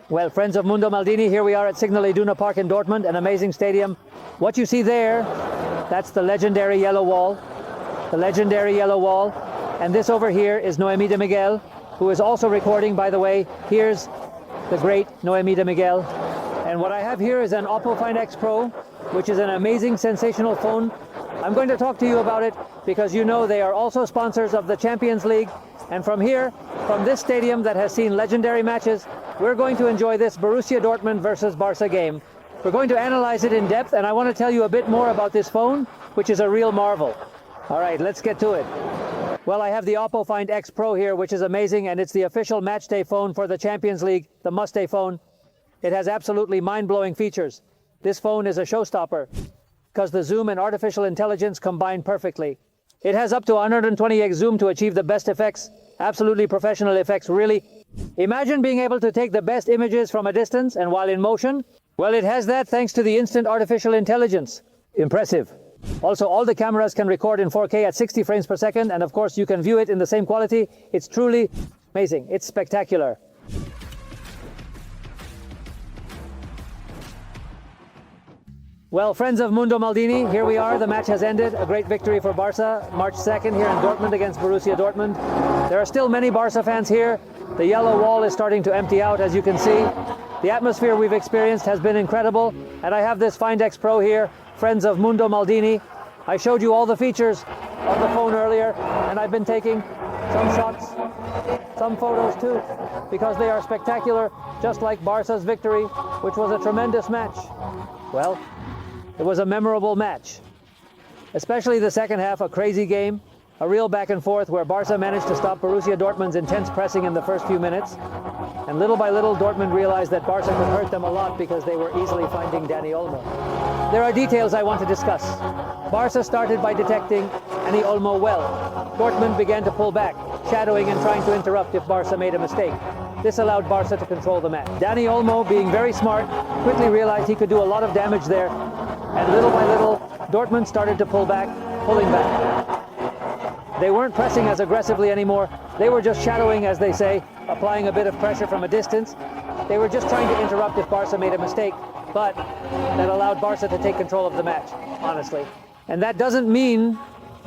Well, friends of Mundo Maldini, here we are at Signal Iduna Park in Dortmund, an amazing stadium. What you see there, that's the legendary yellow wall. The legendary yellow wall. And this over here is Noemi de Miguel, who is also recording, by the way. Here's the great Noemi de Miguel. And what I have here is an Oppo Find X Pro, which is an amazing, sensational phone. I'm going to talk to you about it because you know they are also sponsors of the Champions League. And from here, from this stadium that has seen legendary matches, we're going to enjoy this Borussia Dortmund versus Barca game. We're going to analyze it in depth, and I want to tell you a bit more about this phone, which is a real marvel. All right, let's get to it. Well, I have the Oppo Find X Pro here, which is amazing, and it's the official matchday phone for the Champions League, the must-day phone. It has absolutely mind-blowing features. This phone is a showstopper because the zoom and artificial intelligence combine perfectly. It has up to 120x zoom to achieve the best effects, absolutely professional effects, really. Imagine being able to take the best images from a distance and while in motion. Well, it has that thanks to the instant artificial intelligence. Impressive. Also, all the cameras can record in 4K at 60 frames per second, and of course you can view it in the same quality. It's truly amazing. It's spectacular. Well, friends of Mundo Maldini, here we are. The match has ended. A great victory for Barca, March 2nd here in Dortmund against Borussia Dortmund. There are still many Barca fans here. The yellow wall is starting to empty out, as you can see. The atmosphere we've experienced has been incredible. And I have this Find X Pro here, friends of Mundo Maldini. I showed you all the features of the phone earlier, and I've been taking some shots, some photos too, because they are spectacular, just like Barca's victory, which was a tremendous match. Well, it was a memorable match, especially the second half, a crazy game, a real back and forth where Barca managed to stop Borussia Dortmund's intense pressing in the first few minutes. And little by little, Dortmund realized that Barca could hurt them a lot because they were easily finding Dani Olmo. There are details I want to discuss. Barca started by detecting Dani Olmo well. Dortmund began to pull back, shadowing and trying to interrupt if Barca made a mistake. This allowed Barca to control the match. Dani Olmo, being very smart, quickly realized he could do a lot of damage there. And little by little, Dortmund started to pull back, pulling back. They weren't pressing as aggressively anymore. They were just shadowing, as they say, applying a bit of pressure from a distance. They were just trying to interrupt if Barca made a mistake, but that allowed Barca to take control of the match, honestly. And that doesn't mean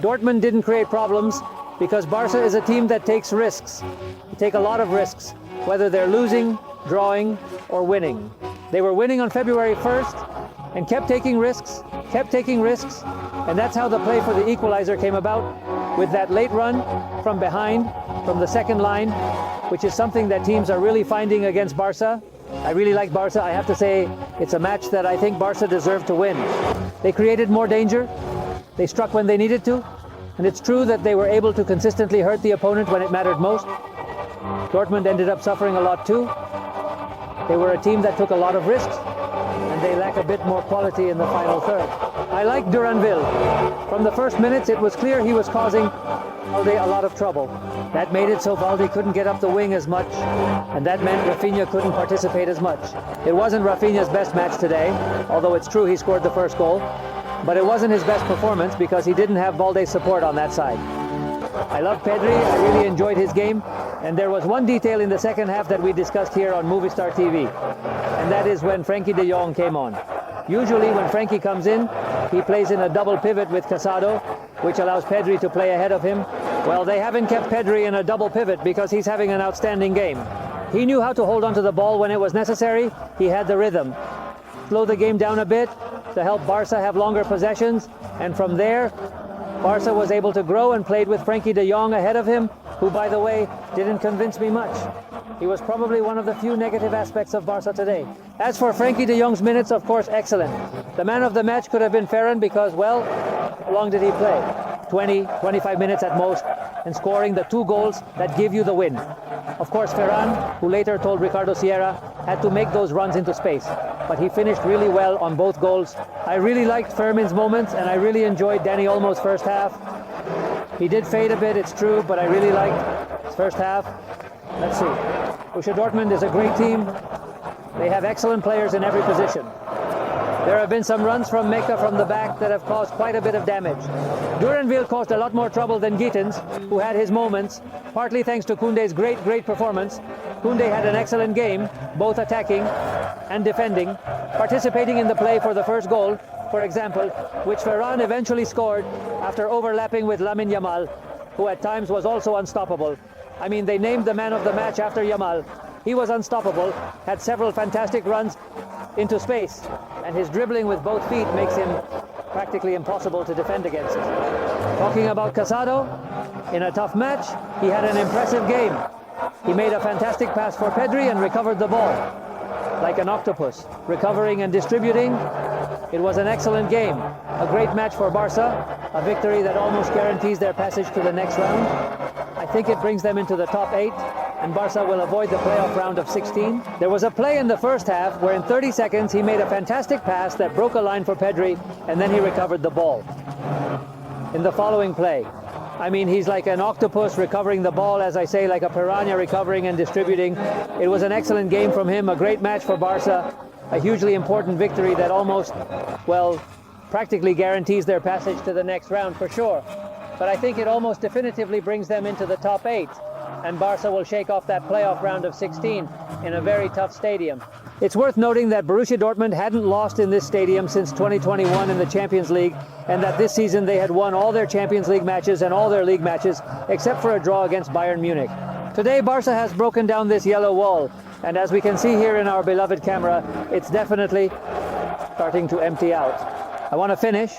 Dortmund didn't create problems, because Barca is a team that takes risks. They take a lot of risks, whether they're losing, drawing, or winning. They were winning on February 1st, and kept taking risks, and that's how the play for the equalizer came about, with that late run from behind, from the second line, which is something that teams are really finding against Barca. I really like Barca. I have to say, it's a match that I think Barca deserved to win. They created more danger, they struck when they needed to, and it's true that they were able to consistently hurt the opponent when it mattered most. Dortmund ended up suffering a lot too. They were a team that took a lot of risks, and they lack a bit more quality in the final third. I like Duranville. From the first minutes, it was clear he was causing Valde a lot of trouble. That made it so Valde couldn't get up the wing as much, and that meant Raphinha couldn't participate as much. It wasn't Raphinha's best match today, although it's true he scored the first goal, but it wasn't his best performance because he didn't have Valde's support on that side. I love Pedri. I really enjoyed his game. And there was one detail in the second half that we discussed here on Movistar TV, and that is when Frenkie de Jong came on. Usually when Frenkie comes in, he plays in a double pivot with Casadó, which allows Pedri to play ahead of him. Well, they haven't kept Pedri in a double pivot because he's having an outstanding game. He knew how to hold onto the ball when it was necessary. He had the rhythm. Slow the game down a bit to help Barca have longer possessions, and from there, Barca was able to grow and played with Frenkie de Jong ahead of him, who, by the way, didn't convince me much. He was probably one of the few negative aspects of Barca today. As for Frenkie de Jong's minutes, of course, excellent. The man of the match could have been Ferran because, well, how long did he play? 20, 25 minutes at most, and scoring the 2 goals that give you the win. Of course, Ferran, who later told Ricardo Sierra, had to make those runs into space, but he finished really well on both goals. I really liked Fermin's moments, and I really enjoyed Dani Olmo's first half. He did fade a bit, it's true, but I really liked his first half. Let's see. Borussia Dortmund is a great team. They have excellent players in every position. There have been some runs from Mecca from the back that have caused quite a bit of damage. Duranville caused a lot more trouble than Gittins, who had his moments, partly thanks to Koundé's great performance. Koundé had an excellent game, both attacking and defending, participating in the play for the first goal, for example, which Ferran eventually scored after overlapping with Lamine Yamal, who at times was also unstoppable. I mean, they named the man of the match after Yamal. He was unstoppable, had several fantastic runs into space, and his dribbling with both feet makes him practically impossible to defend against. Talking about Casadó, in a tough match, he had an impressive game. He made a fantastic pass for Pedri and recovered the ball. Like an octopus, recovering and distributing. It was an excellent game. A great match for Barca, a victory that almost guarantees their passage to the next round. I think it brings them into the top 8, and Barca will avoid the playoff round of 16. There was a play in the first half where in 30 seconds he made a fantastic pass that broke a line for Pedri, and then he recovered the ball. In the following play, I mean, he's like an octopus recovering the ball, as I say, like a piranha recovering and distributing. It was an excellent game from him, a great match for Barca, a hugely important victory that almost, well, practically guarantees their passage to the next round for sure. But I think it almost definitively brings them into the top 8, and Barca will shake off that playoff round of 16 in a very tough stadium. It's worth noting that Borussia Dortmund hadn't lost in this stadium since 2021 in the Champions League, and that this season they had won all their Champions League matches and all their league matches, except for a draw against Bayern Munich. Today, Barca has broken down this yellow wall, and as we can see here in our beloved camera, it's definitely starting to empty out. I want to finish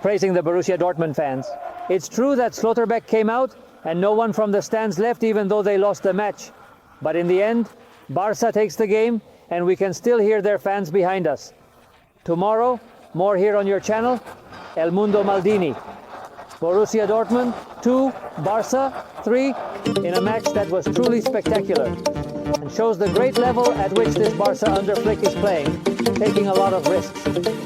praising the Borussia Dortmund fans. It's true that Slotterbeck came out and no one from the stands left, even though they lost the match. But in the end, Barca takes the game, and we can still hear their fans behind us. Tomorrow, more here on your channel, El Mundo Maldini. Borussia Dortmund 2, Barca 3, in a match that was truly spectacular and shows the great level at which this Barca under Flick is playing, taking a lot of risks.